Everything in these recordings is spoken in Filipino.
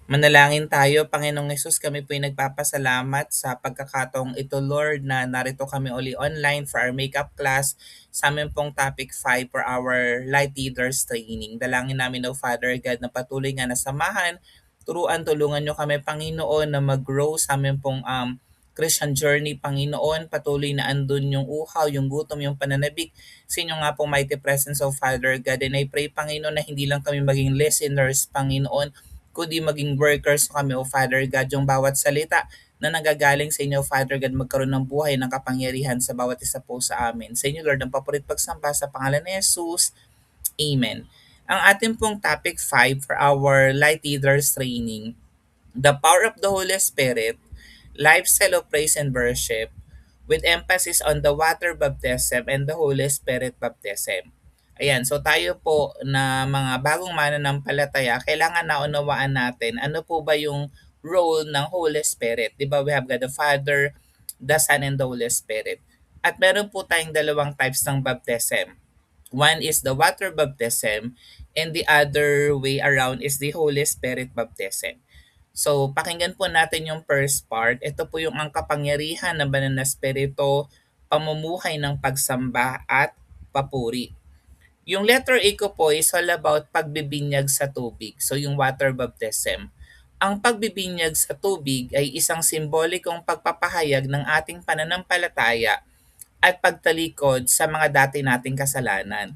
Manalangin tayo, Panginoong Hesus, kami po ay nagpapasalamat sa pagkakataong ito, Lord, na narito kami uli online for our makeup class sa amin pong topic 5 for our Light Leaders Training. Dalangin namin, O Father God, na patuloy nga nasamahan, tulungan nyo kami, Panginoon, na mag-grow sa amin pong Christian journey, Panginoon. Patuloy na andun yung uhaw, yung gutom, yung pananabik sa inyo nga po mighty presence of Father God. And I pray, Panginoon, na hindi lang kami maging listeners, Panginoon, kundi maging workers kami, O Father God, yung bawat salita na nagagaling sa inyo, Father God, magkaroon ng buhay ng kapangyarihan sa bawat isa po sa amin. Sa inyo, Lord, ang papurit pagsamba sa pangalan ni Jesus. Amen. Ang ating pong topic 5 for our Light Leaders Training, the power of the Holy Spirit, lifestyle of praise and worship, with emphasis on the water baptism and the Holy Spirit baptism. Ayan, so tayo po na mga bagong mananampalataya, kailangan naunawaan natin ano po ba yung role ng Holy Spirit. Di ba we have God the Father, the Son, and the Holy Spirit. At meron po tayong dalawang types ng baptism. One is the water baptism and the other way around is the Holy Spirit baptism. So, pakinggan po natin yung first part. Ito po yung ang kapangyarihan ng banal na espiritu, pamumuhay ng pagsamba at papuri. Yung letter A ko po is all about pagbibinyag sa tubig. So, yung water baptism. Ang pagbibinyag sa tubig ay isang simbolikong pagpapahayag ng ating pananampalataya at pagtalikod sa mga dati nating kasalanan.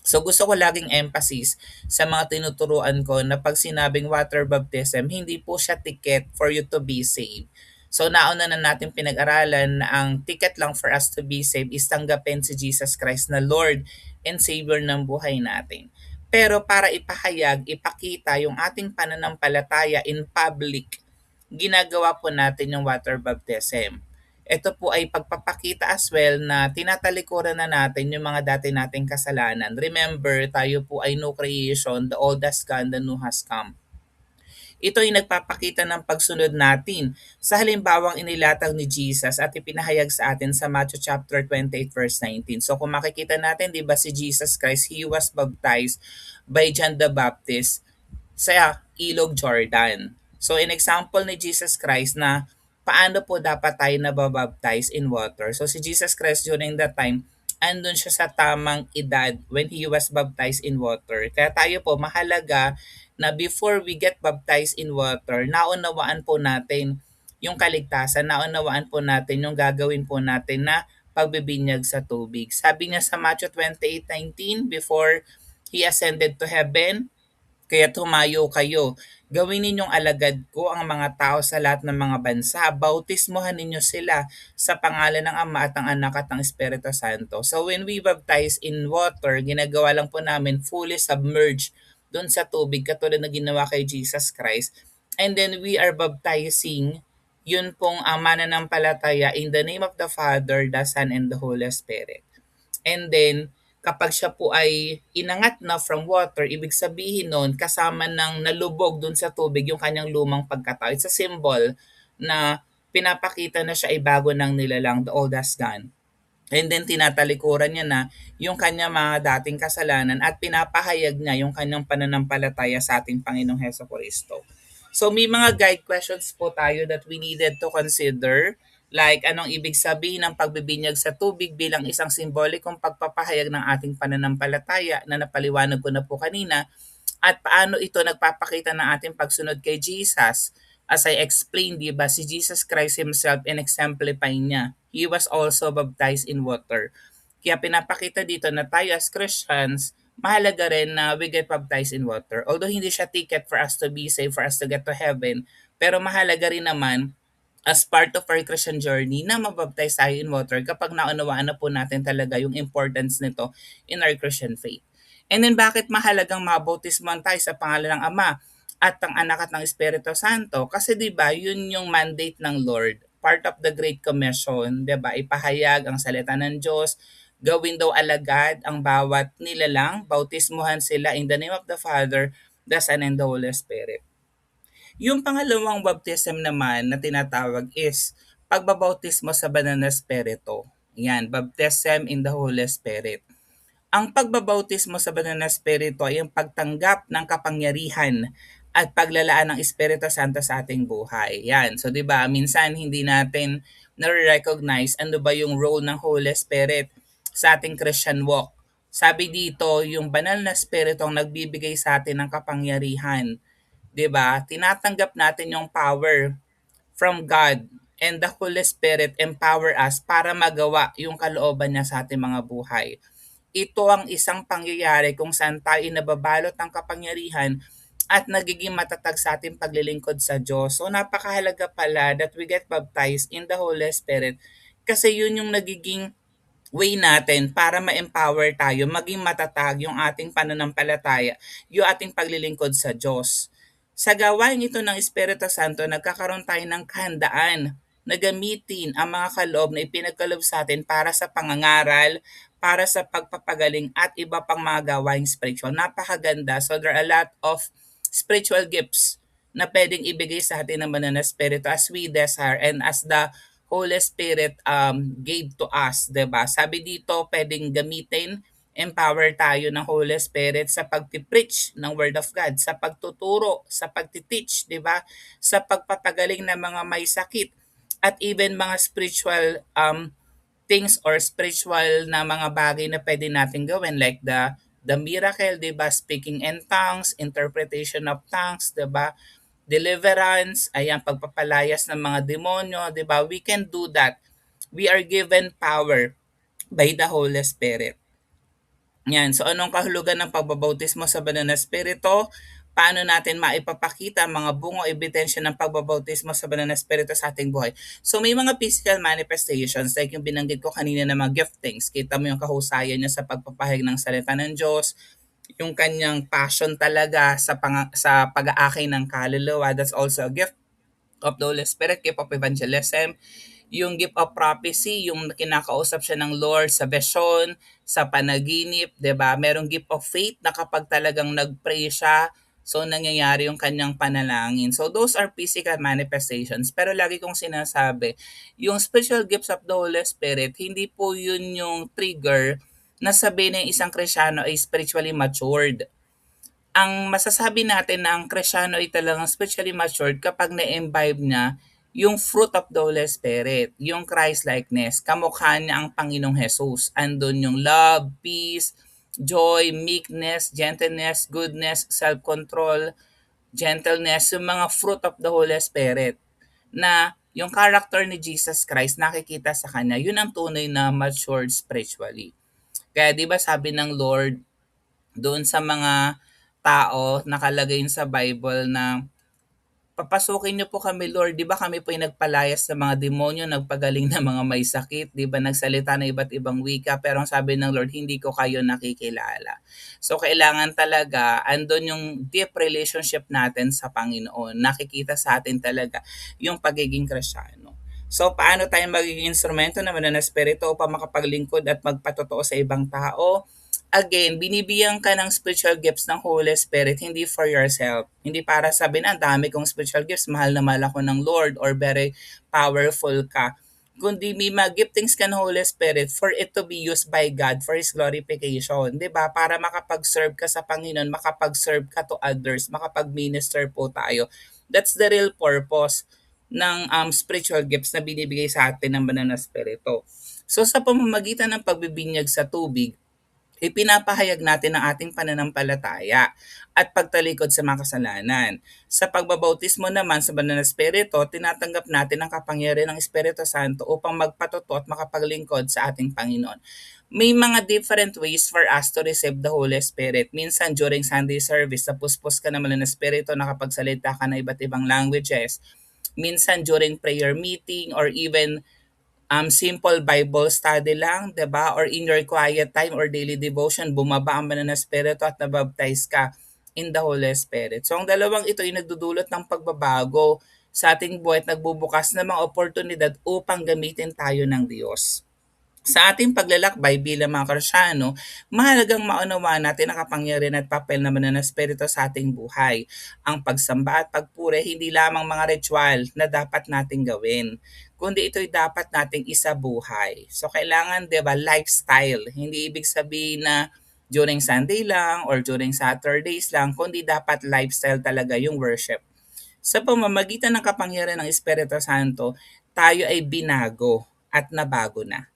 So gusto ko laging emphasis sa mga tinuturuan ko na pag sinabing water baptism, hindi po siya ticket for you to be saved. So nauna na natin pinag-aralan na ang ticket lang for us to be saved is tanggapin si Jesus Christ na Lord and Savior ng buhay natin. Pero para ipahayag, ipakita yung ating pananampalataya in public, ginagawa po natin yung water baptism. Ito po ay pagpapakita as well na tinatalikuran na natin yung mga dati nating kasalanan. Remember, tayo po ay no creation, the old has gone, the new has come. Ito ay nagpapakita ng pagsunod natin sa halimbawang inilatag ni Jesus at ipinahayag sa atin sa Matthew chapter 28 verse 19. So kung makikita natin, 'di ba si Jesus Christ, he was baptized by John the Baptist sa Ilog Jordan. So in example ni Jesus Christ na paano po dapat tayo nababaptize in water. So si Jesus Christ during that time, andun siya sa tamang edad when he was baptized in water. Kaya tayo po mahalaga na before we get baptized in water, naunawaan po natin yung kaligtasan, naunawaan po natin yung gagawin po natin na pagbibinyag sa tubig. Sabi niya sa Matthew 28:19, before he ascended to heaven, kaya tumayo kayo. Gawin ninyong alagad ko ang mga tao sa lahat ng mga bansa. Bautismohan ninyo sila sa pangalan ng Ama at ng Anak at ng Espiritu Santo. So when we baptize in water, ginagawa lang po namin fully submerged doon sa tubig katulad na ginawa kay Jesus Christ. And then we are baptizing yun pong ang mananampalataya in the name of the Father, the Son, and the Holy Spirit. And then, kapag siya po ay inangat na from water, ibig sabihin nun, kasama ng nalubog dun sa tubig yung kanyang lumang pagkatao. It's a symbol na pinapakita na siya ay bago ng nilalang, the old has gone. And then tinatalikuran niya na yung kanyang mga dating kasalanan at pinapahayag niya yung kanyang pananampalataya sa ating Panginoong Heso Kristo. So may mga guide questions po tayo that we needed to consider. Like anong ibig sabihin ng pagbibinyag sa tubig bilang isang simbolikong pagpapahayag ng ating pananampalataya na napaliwanag ko na po kanina, at paano ito nagpapakita ng ating pagsunod kay Jesus. As I explained, di ba, si Jesus Christ himself in-exemplify niya. He was also baptized in water. Kaya pinapakita dito na tayo as Christians, mahalaga rin na we get baptized in water. Although hindi siya ticket for us to be saved, for us to get to heaven, pero mahalaga rin naman as part of our Christian journey na mabaptize tayo in water kapag naunawaan na po natin talaga yung importance nito in our Christian faith. And then bakit mahalagang mabautismuhan tayo sa pangalan ng Ama at ng Anak at ng Espiritu Santo? Kasi 'di ba, yun yung mandate ng Lord, part of the Great Commission, 'di ba? Ipahayag ang salita ng Diyos, gawin daw alagad ang bawat nilalang, bautismuhan sila in the name of the Father, the Son, and the Holy Spirit. Yung pangalawang baptism naman na tinatawag is pagbabautismo sa banal na espiritu. Yan, baptism in the Holy Spirit. Ang pagbabautismo sa banal na espiritu ay ang pagtanggap ng kapangyarihan at paglalaan ng Espiritu Santo sa ating buhay. Yan. So 'di ba, minsan hindi natin na-recognize ano ba yung role ng Holy Spirit sa ating Christian walk. Sabi dito, yung banal na espiritu ang nagbibigay sa atin ng kapangyarihan. 'Di ba? Tinatanggap natin yung power from God, and the Holy Spirit empower us para magawa yung kalooban niya sa ating mga buhay. Ito ang isang pangyayari kung saan tayo nababalot ng kapangyarihan at nagiging matatag sa ating paglilingkod sa Diyos. So napakahalaga pala that we get baptized in the Holy Spirit kasi yun yung nagiging way natin para ma-empower tayo, maging matatag yung ating pananampalataya, yung ating paglilingkod sa Diyos. Sa gawain ito ng Espiritu Santo, nagkakaroon tayo ng kahandaan na gamitin ang mga kaloob na ipinagkaloob sa atin para sa pangangaral, para sa pagpapagaling at iba pang mga gawaing spiritual. Napakaganda. So there are a lot of spiritual gifts na pwedeng ibigay sa atin ng banal na Espiritu as we desire and as the Holy Spirit gave to us, 'di ba? Sabi dito, pwedeng gamitin, empower tayo ng Holy Spirit sa pagpi-preach ng Word of God, sa pagtuturo, sa pagti-teach, 'di ba? Sa pagpapagaling ng mga may sakit at even mga spiritual things or spiritual na mga bagay na pwede natin gawin like the miracle, 'di ba? Speaking in tongues, interpretation of tongues, 'di ba? Deliverance, ayan, pagpapalayas ng mga demonyo, 'di ba? We can do that. We are given power by the Holy Spirit. Yan. So anong kahulugan ng pagbabautismo sa banal na espiritu? Paano natin maipapakita ang mga bungo ebidensya ng pagbabautismo sa banal na espiritu sa ating buhay? So may mga physical manifestations like yung binanggit ko kanina na mga giftings. Kita mo yung kahusayan niya sa pagpapahayag ng salita ng Diyos, yung kanyang passion talaga sa pag-aakay ng kaluluwa. That's also a gift of the Holy Spirit, gift of evangelism. Yung gift of prophecy, yung kinakausap siya ng Lord sa vision, sa panaginip, 'di ba? Merong gift of faith na kapag talagang nag-pray siya, so nangyayari yung kanyang panalangin. So those are physical manifestations. Pero lagi kong sinasabi, yung spiritual gifts of the Holy Spirit, hindi po yun yung trigger na sabihin na yung isang Kristyano ay spiritually matured. Ang masasabi natin na ang Kristyano ay talagang spiritually matured kapag na-imbibe niya yung fruit of the Holy Spirit, yung Christ-likeness. Kamukha niya ang Panginoong Jesus. Andun yung love, peace, joy, meekness, gentleness, goodness, self-control, gentleness, yung mga fruit of the Holy Spirit na yung character ni Jesus Christ nakikita sa kanya, yun ang tunay na matured spiritually. Kaya 'di ba sabi ng Lord doon sa mga tao nakalagay sa Bible na papasukin niyo po kami Lord, 'di ba kami po yung nagpalayas sa mga demonyo, nagpagaling ng mga may sakit, 'di ba nagsalita ng iba't ibang wika, pero ang sabi ng Lord, hindi ko kayo nakikilala. So kailangan talaga andun yung deep relationship natin sa Panginoon. Nakikita sa atin talaga yung pagiging Kristiyano. So paano tayo magiging instrumento naman ng Espiritu upang makapaglingkod at magpatotoo sa ibang tao? Again, binibigyan ka ng spiritual gifts ng Holy Spirit, hindi for yourself. Hindi para sabihin, ang dami kong spiritual gifts, mahal na mahal ako ng Lord, or very powerful ka. Kundi may mga giftings ka ng Holy Spirit for it to be used by God for His glorification. 'Di ba? Para makapag-serve ka sa Panginoon, makapag-serve ka to others, makapag-minister po tayo. That's the real purpose ng spiritual gifts na binibigay sa atin ng banal na Espiritu. So sa pamamagitan ng pagbibinyag sa tubig, ipinapahayag natin ang ating pananampalataya at pagtalikod sa mga kasalanan. Sa pagbabautismo naman sa banal na Espiritu, tinatanggap natin ang kapangyarihan ng Espiritu Santo upang magpatotoo at makapaglingkod sa ating Panginoon. May mga different ways for us to receive the Holy Spirit. Minsan during Sunday service, napuspos ka naman ng Espiritu, nakapagsalita ka ng iba't ibang languages. Minsan during prayer meeting or even simple Bible study lang, 'di ba? Or in your quiet time or daily devotion, bumaba ang banal na espiritu at nabaptize ka in the Holy Spirit. So ang dalawang ito ay nagdudulot ng pagbabago sa ating buhay at nagbubukas ng mga oportunidad upang gamitin tayo ng Diyos. Sa ating paglalakbay bilang mga Kristyano, mahalagang maunawaan natin ang kapangyarihan at papel naman ng Espiritu sa ating buhay. Ang pagsamba at pagpuri hindi lamang mga ritual na dapat nating gawin, kundi ito'y dapat nating isabuhay. So kailangan, 'di ba, lifestyle. Hindi ibig sabihin na during Sunday lang or during Saturdays lang, kundi dapat lifestyle talaga yung worship. Sa pamamagitan ng kapangyarihan ng Espiritu Santo, tayo ay binago at nabago na.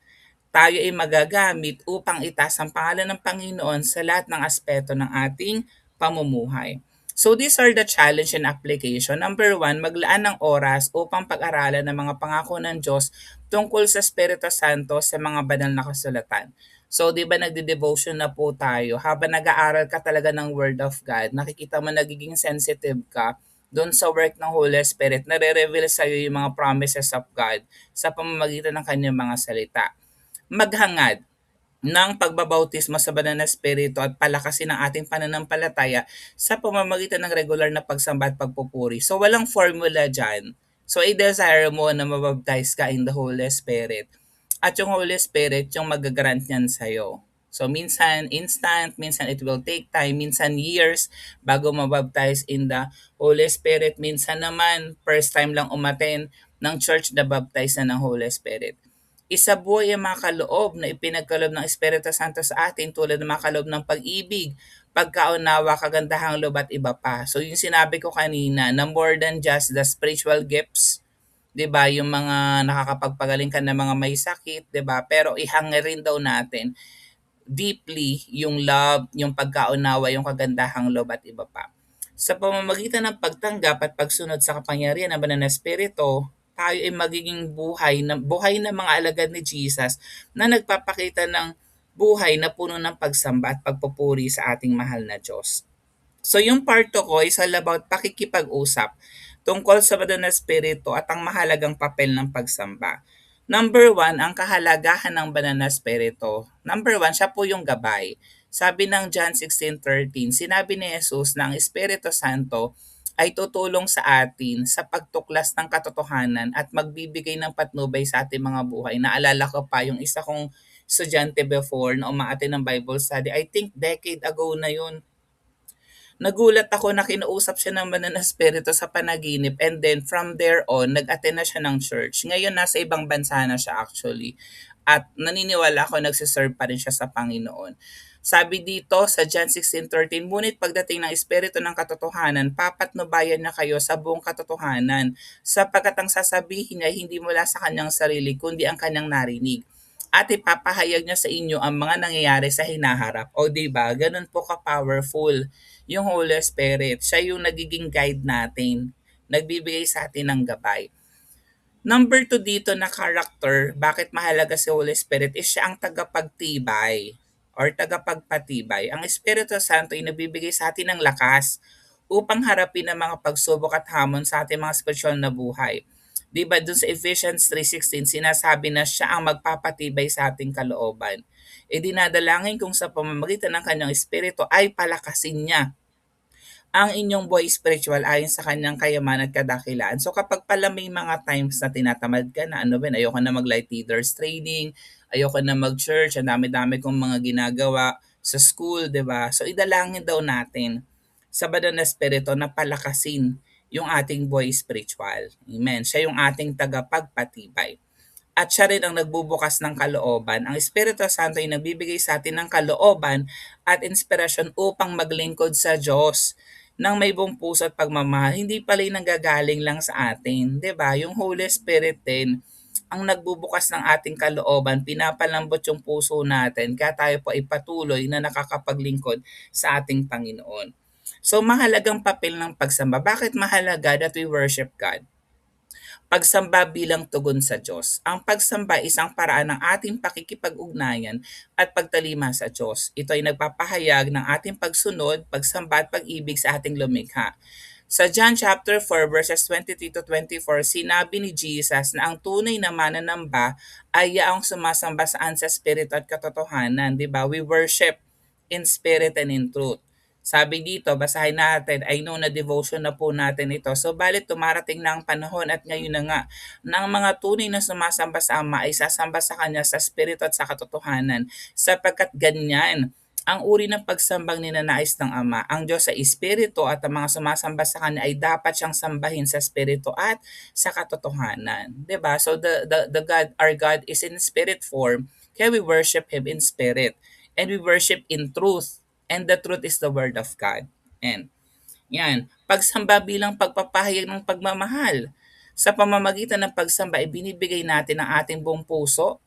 Tayo ay magagamit upang itaas ang pangalan ng Panginoon sa lahat ng aspeto ng ating pamumuhay. So these are the challenge and application. Number one, maglaan ng oras upang pag-aralan ng mga pangako ng Diyos tungkol sa Espiritu Santo sa mga banal na kasulatan. So, di ba nagde-devotion na po tayo? Habang nag-aaral ka talaga ng Word of God, nakikita mo nagiging sensitive ka doon sa work ng Holy Spirit, nare-reveal sa iyo yung mga promises of God sa pamamagitan ng kanyang mga salita. Maghangad ng pagbabautismo sa banal na espiritu at palakasin ang ating pananampalataya sa pamamagitan ng regular na pagsamba at pagpupuri. So walang formula dyan. So i-desire mo na mabaptize ka in the Holy Spirit. At yung Holy Spirit yung magagrant niyan sa'yo. So minsan instant, minsan it will take time, minsan years bago mabaptize in the Holy Spirit. Minsan naman first time lang umaten ng church na baptize na ng Holy Spirit. Isabuhay ang mga kaloob na ipinagkaloob ng Espiritu Santo sa atin tulad ng mga kaloob ng pag-ibig, pagkaunawa, kagandahang loob at iba pa. So yung sinabi ko kanina na more than just the spiritual gifts, 'di ba? Yung mga nakakapagpagaling ka ng mga may sakit, 'di ba? Pero ihangin rin daw natin deeply yung love, yung pagkaunawa, yung kagandahang loob at iba pa. Sa pamamagitan ng pagtanggap at pagsunod sa kapangyarihan ng banal na espiritu, tayo ay magiging buhay na mga alagad ni Jesus na nagpapakita ng buhay na puno ng pagsamba at pagpupuri sa ating mahal na Diyos. So yung part 2 ko is all about pakikipag-usap tungkol sa banal na espiritu at ang mahalagang papel ng pagsamba. Number one, ang kahalagahan ng banal na espiritu. Number one, siya po yung gabay. Sabi ng John 16:13, sinabi ni Jesus na ang Espiritu Santo ay tutulong sa atin sa pagtuklas ng katotohanan at magbibigay ng patnubay sa ating mga buhay. Naalala ko pa yung isa kong estudyante before na umaattend ng Bible study. I think decade ago na yun. Nagulat ako na kinausap siya ng banal na espiritu sa panaginip, and then from there on, nag-attend na siya ng church. Ngayon, nasa ibang bansa na siya actually. At naniniwala ako nagsiserve pa rin siya sa Panginoon. Sabi dito sa John 16:13, ngunit pagdating ng Espiritu ng katotohanan, papatnubayan niya kayo sa buong katotohanan, sapagkat ang sasabihin niya hindi mula sa kanyang sarili, kundi ang kanyang narinig. At ipapahayag niya sa inyo ang mga nangyayari sa hinaharap. O diba, ganun po ka-powerful yung Holy Spirit. Siya yung nagiging guide natin. Nagbibigay sa atin ng gabay. Number 2 dito na character, bakit mahalaga si Holy Spirit, is siya ang tagapagtibay or tagapagpatibay. Ang Espiritu Santo ay nabibigay sa atin ng lakas upang harapin ang mga pagsubok at hamon sa ating mga spiritual na buhay. Diba dun sa Ephesians 3:16, sinasabi na siya ang magpapatibay sa ating kalooban. E dinadalangin kung sa pamamagitan ng kanyang espiritu ay palakasin niya ang inyong buhay spiritual ayon sa kanyang kayaman at kadakilaan. So kapag pala may mga times na tinatamad ka na, ano ba, ayoko na mag-light leaders training, ayoko na mag-church, ang dami-dami kong mga ginagawa sa school, di ba? So idalangin daw natin sa banal na espiritu na palakasin yung ating buhay spiritual. Amen. Siya yung ating tagapagpatibay. At siya rin ang nagbubukas ng kalooban. Ang Espiritu Santo ay nagbibigay sa atin ng kalooban at inspirasyon upang maglingkod sa Diyos ng may buong puso at pagmamahal. Hindi pala yung nanggagaling lang sa atin. 'Di ba? Yung Holy Spirit din ang nagbubukas ng ating kalooban, pinapalambot yung puso natin kaya tayo po ay patuloy na nakakapaglingkod sa ating Panginoon. So mahalagang papel ng pagsamba. Bakit mahalaga that we worship God? Pagsamba bilang tugon sa Diyos. Ang pagsamba ay isang paraan ng ating pakikipag-ugnayan at pagtalima sa Diyos. Ito ay nagpapahayag ng ating pagsunod, pagsamba at pag-ibig sa ating lumikha. Sa John chapter 4 verses 23 to 24, sinabi ni Jesus na ang tunay na mananamba ay yaong sumasamba saan sa espiritu at katotohanan, 'di ba? We worship in spirit and in truth. Sabi dito, basahin natin, I know na devotion na po natin ito. So balit tumarating na ang panahon at ngayon na nga na ang mga tunay na sumasamba sa Ama ay sasamba sa Kanya sa Espiritu at sa katotohanan, sapagkat ganyan ang uri ng pagsambang ninanais ng Ama. Ang Diyos ay Espiritu at ang mga sumasamba sa Kanya ay dapat siyang sambahin sa Espiritu at sa katotohanan. 'Di ba? So the God, our God is in spirit form, kaya we worship Him in spirit. And we worship in truth. And the truth is the word of God. And yan, pagsamba bilang pagpapahayag ng pagmamahal. Sa pamamagitan ng pagsamba, ibinibigay natin ang ating buong puso,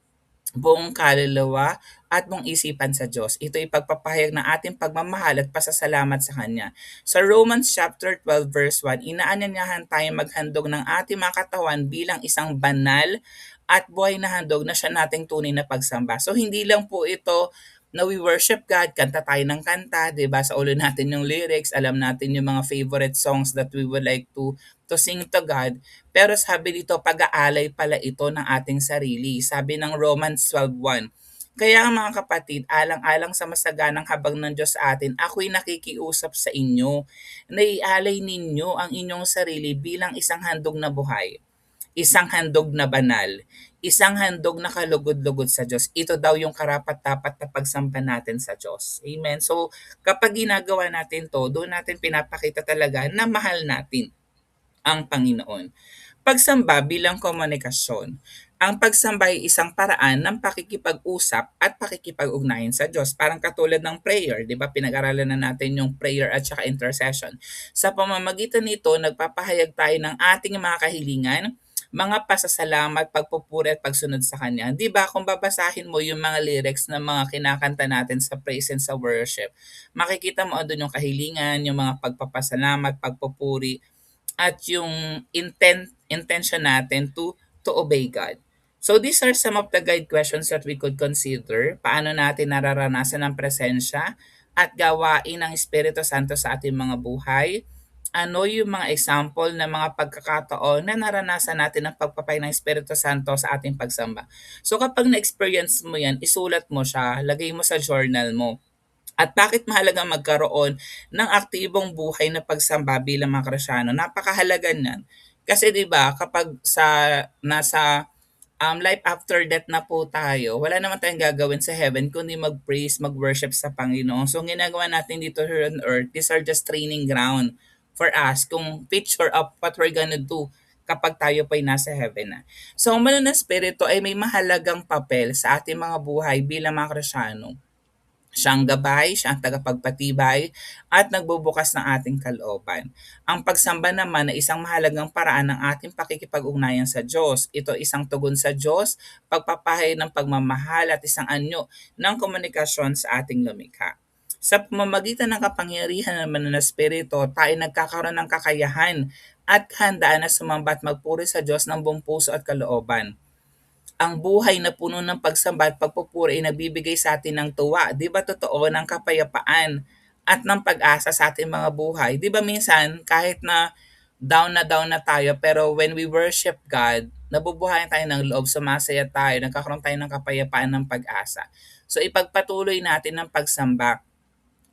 buong kaluluwa at buong isipan sa Diyos. Ito ay pagpapahayag ng ating pagmamahal at pasasalamat sa Kanya. Sa Romans chapter 12 verse 1, inaanyayahan tayo maghandog ng ating mga katawan bilang isang banal at buhay na handog na siya nating tunay na pagsamba. So hindi lang po ito na we worship God, kanta tayo ng kanta, 'di ba? Sa ulo natin yung lyrics, alam natin yung mga favorite songs that we would like to sing to God. Pero sabi dito, pag-aalay pala ito ng ating sarili. Sabi ng Romans 12:1. Kaya mga kapatid, alang-alang sa masaganang habag ng Diyos sa atin, ako'y nakikiusap sa inyo na ialay ninyo ang inyong sarili bilang isang handog na buhay, isang handog na banal, isang handog na kalugod-lugod sa Diyos. Ito daw yung karapat-dapat na pagsamba natin sa Diyos. Amen. So, kapag ginagawa natin to, doon natin pinapakita talaga na mahal natin ang Panginoon. Pagsamba bilang komunikasyon. Ang pagsamba ay isang paraan ng pakikipag-usap at pakikipag-ugnayan sa Diyos. Parang katulad ng prayer, di ba? Pinag-aralan na natin yung prayer at saka intercession. Sa pamamagitan nito, nagpapahayag tayo ng ating mga kahilingan, mga pasasalamat, pagpupuri at pagsunod sa Kanya. Di ba kung babasahin mo yung mga lyrics ng mga kinakanta natin sa praise and sa worship, makikita mo doon yung kahilingan, yung mga pagpapasalamat, pagpupuri, at yung intention natin to obey God. So these are some of the guide questions that we could consider. Paano natin nararanasan ang presensya at gawain ng Espiritu Santo sa ating mga buhay? Ano yung mga example ng mga pagkakataon na naranasan natin ang pagpapay ng Espiritu Santo sa ating pagsamba? So kapag na-experience mo yan, isulat mo siya, lagay mo sa journal mo. At bakit mahalaga magkaroon ng aktibong buhay na pagsamba bilang mga Kristyano? Napakahalaga niyan. Kasi 'di ba, kapag nasa life after death na po tayo, wala naman tayong gagawin sa heaven kundi mag-praise, mag-worship sa Panginoon. So ang ginagawa natin dito here on earth, these are just training ground for us kung picture of what we're gonna do kapag tayo pa'y nasa heaven na. So ang banal na espiritu ay may mahalagang papel sa ating mga buhay bilang mga Kristyano. Siyang gabay, siyang tagapagpatibay at nagbubukas ng ating kalooban. Ang pagsamba naman ay isang mahalagang paraan ng ating pakikipag-ugnayan sa Diyos. Ito isang tugon sa Diyos, pagpapahay ng pagmamahal at isang anyo ng komunikasyon sa ating lumikha. Sa pamamagitan ng kapangyarihan naman ng Espiritu, tayo nagkakaroon ng kakayahan at handaan na sumamba at magpuri sa Diyos ng buong puso at kalooban. Ang buhay na puno ng pagsamba at pagpupuri ay nagbibigay sa atin ng tuwa. Di ba totoo, ng kapayapaan at ng pag-asa sa ating mga buhay? Di ba minsan, kahit na down na tayo, pero when we worship God, nabubuhayan tayo ng loob, sumasaya tayo, nagkakaroon tayo ng kapayapaan ng pag-asa. So ipagpatuloy natin ang pagsamba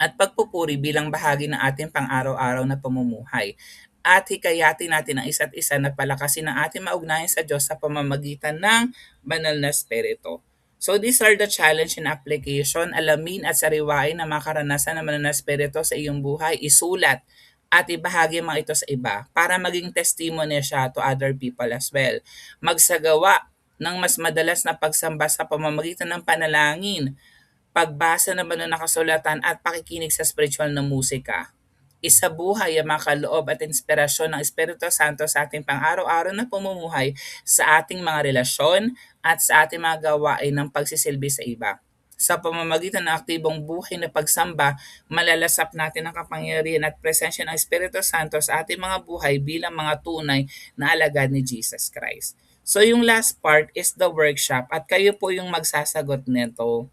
at pagpupuri bilang bahagi ng ating pang-araw-araw na pamumuhay. At hikayatin natin ang isa't isa na palakasin ang ating maugnayan sa Diyos sa pamamagitan ng banal na Espiritu. So these are the challenge and application. Alamin at sariwain ang mga karanasan ng banal na Espiritu sa iyong buhay. Isulat at ibahagi mo ito sa iba para maging testimony siya to other people as well. Magsagawa ng mas madalas na pagsamba sa pamamagitan ng panalangin, pagbasa ng banal na kasulatan at pakikinig sa spiritual na musika. Isabuhay ang mga kaloob at inspirasyon ng Espiritu Santo sa ating pang-araw-araw na pamumuhay, sa ating mga relasyon at sa ating mga gawain ng pagsisilbi sa iba. Sa pamamagitan ng aktibong buhay na pagsamba, malalasap natin ang kapangyarihan at presensya ng Espiritu Santo sa ating mga buhay bilang mga tunay na alagad ni Jesus Christ. So yung last part is the workshop at kayo po yung magsasagot nito.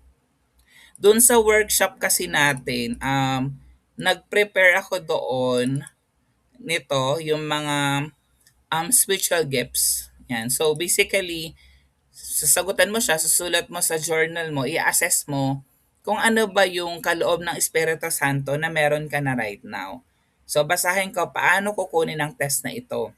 Doon sa workshop kasi natin, nag-prepare ako doon nito, yung mga spiritual gifts. Yan. So basically, sasagutan mo siya, susulat mo sa journal mo, i-assess mo kung ano ba yung kaloob ng Espiritu Santo na meron ka na right now. So basahin ko paano kukunin ang test na ito.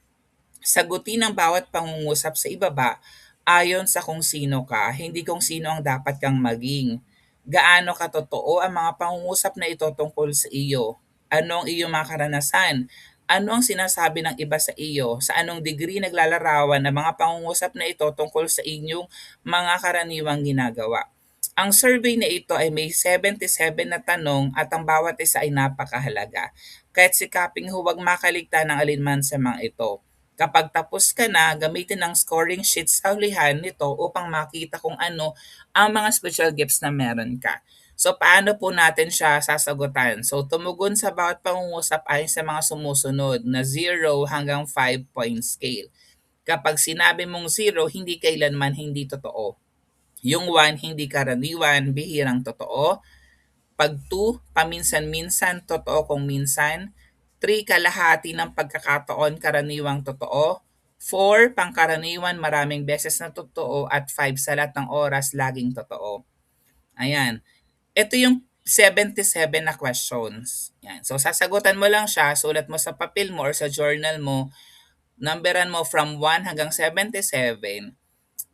Sagutin ang bawat pangungusap sa ibaba ayon sa kung sino ka, hindi kung sino ang dapat kang maging. Gaano katotoo ang mga pangungusap na ito tungkol sa iyo? Ano ang iyong mga karanasan? Ano ang sinasabi ng iba sa iyo? Sa anong degree naglalarawan ang mga pangungusap na ito tungkol sa inyong mga karaniwang ginagawa? Ang survey na ito ay may 77 na tanong at ang bawat isa ay napakahalaga. Kaya't sikaping huwag makaligta ng alinman sa mga ito. Kapag tapos ka na, gamitin ang scoring sheet sa hulihan nito upang makita kung ano ang mga special gifts na meron ka. So paano po natin siya sasagutan? So tumugon sa bawat pangungusap ayon sa mga sumusunod na 0 hanggang 5 point scale. Kapag sinabi mong 0, hindi kailanman hindi totoo. Yung 1, hindi karaniwan, bihirang totoo. Pag 2, paminsan-minsan, totoo kung minsan. 3, kalahati ng pagkakataon, karaniwang totoo. 4, pangkaraniwan, maraming beses na totoo. At 5, sa lahat ng oras, laging totoo. Ayan. Ito yung 77 na questions. Yan. So, sasagutan mo lang siya, sulat mo sa papel mo or sa journal mo, numberan mo from 1 hanggang 77.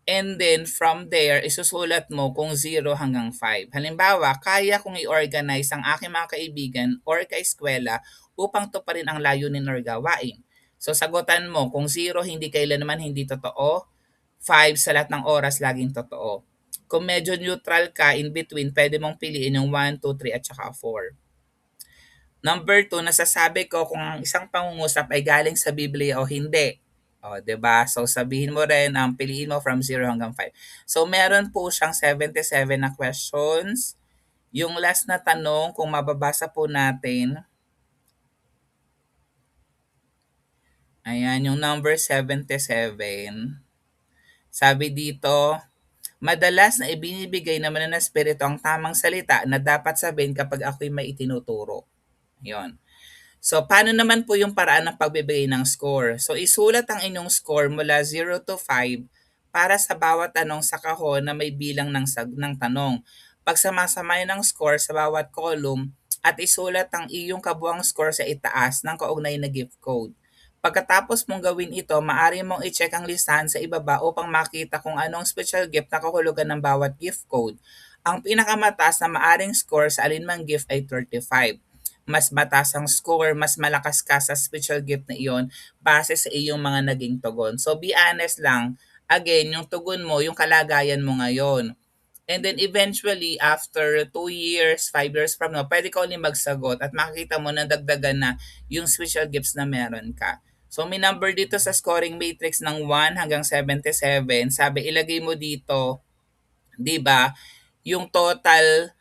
And then from there, isusulat mo kung 0 hanggang 5. Halimbawa, kaya kong i-organize ang aking mga kaibigan or kaeskwela upang tuparin ang layunin or gawain. So sagutan mo kung 0, hindi kailanman hindi totoo. 5, sa lahat ng oras laging totoo. Kung medyo neutral ka, in between, pwede mong piliin yung 1, 2, 3 at saka 4. Number 2, nasasabi ko kung ang isang pangungusap ay galing sa Biblia o hindi. O, 'di ba? So sabihin mo rin ang piliin mo from 0 hanggang 5. So meron po siyang 77 na questions. Yung last na tanong kung mababasa po natin, ayan yung number 77. Sabi dito, madalas na ibinibigay naman ng Espiritu ang tamang salita na dapat sabihin kapag ako'y may itinuturo. 'Yon. So, paano naman po yung paraan ng pagbibigay ng score? So, isulat ang inyong score mula 0 to 5 para sa bawat tanong sa kahon na may bilang ng tanong. Pagsamasamahin ng score sa bawat column at isulat ang iyong kabuang score sa itaas ng kaugnay na gift code. Pagkatapos mong gawin ito, maaari mong i-check ang listahan sa ibaba upang makita kung anong special gift na kahulugan ng bawat gift code. Ang pinakamataas na maaring score sa alinmang gift ay 35. Mas mataas ang score, mas malakas ka sa special gift na iyon base sa iyong mga naging tugon. So be honest lang, again, yung tugon mo, yung kalagayan mo ngayon. And then eventually, after 2 years, 5 years from now, pwede ka ulit magsagot at makikita mo na dagdagan na yung special gifts na meron ka. So may number dito sa scoring matrix ng 1 hanggang 77. Sabi, ilagay mo dito, 'di ba? Yung total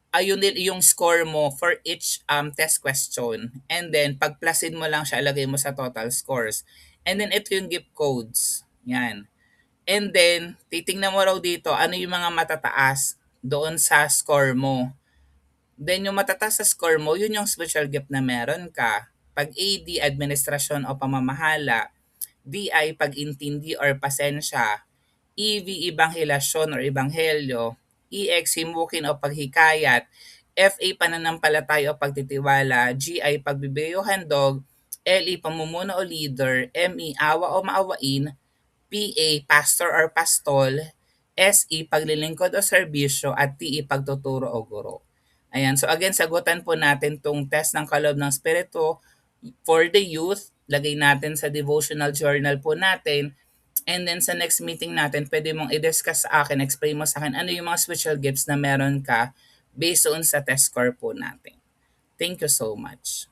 ayun din yung score mo for each test question. And then, pag-plusin mo lang siya, ilagay mo sa total scores. And then, ito yung gift codes. Yan. And then, titingnan mo raw dito, ano yung mga matataas doon sa score mo. Then, yung matataas sa score mo, yun yung special gift na meron ka. Pag AD, administrasyon o pamamahala. DI, pag-intindi or pasensya. EV, ibanghelasyon or ibanghelyo. EX, himukin o paghikayat. FA, pananampalataya o pagtitiwala. GI, pagbibigay o handog. LE, pamumuno o leader. ME, awa o maawain. PA, pastor or pastol. SE, paglilingkod o serbisyo. At TE, pagtuturo o guro. Ayan, so again, sagutan po natin tong test ng kaloob ng Espiritu for the youth. Lagay natin sa devotional journal po natin. And then sa next meeting natin, pwede mong i-discuss sa akin, explain mo sa akin ano yung mga special gifts na meron ka based on sa test score po natin. Thank you so much.